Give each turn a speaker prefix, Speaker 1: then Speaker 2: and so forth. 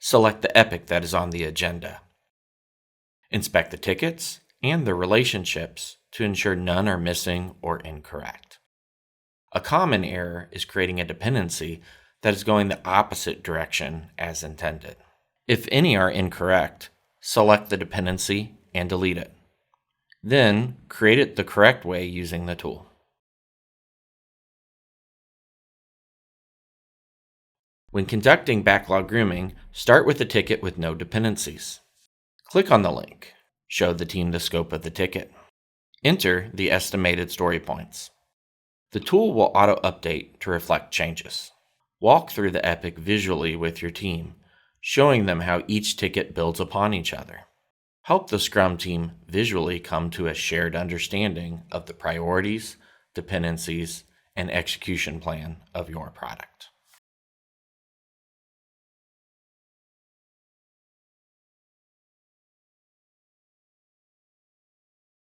Speaker 1: select the epic that is on the agenda. Inspect the tickets and the relationships to ensure none are missing or incorrect. A common error is creating a dependency that is going the opposite direction as intended. If any are incorrect, select the dependency and delete it. Then create it the correct way using the tool. When conducting backlog grooming, start with a ticket with no dependencies. Click on the link. Show the team the scope of the ticket. Enter the estimated story points. The tool will auto-update to reflect changes. Walk through the epic visually with your team, showing them how each ticket builds upon each other. Help the Scrum team visually come to a shared understanding of the priorities, dependencies, and execution plan of your product.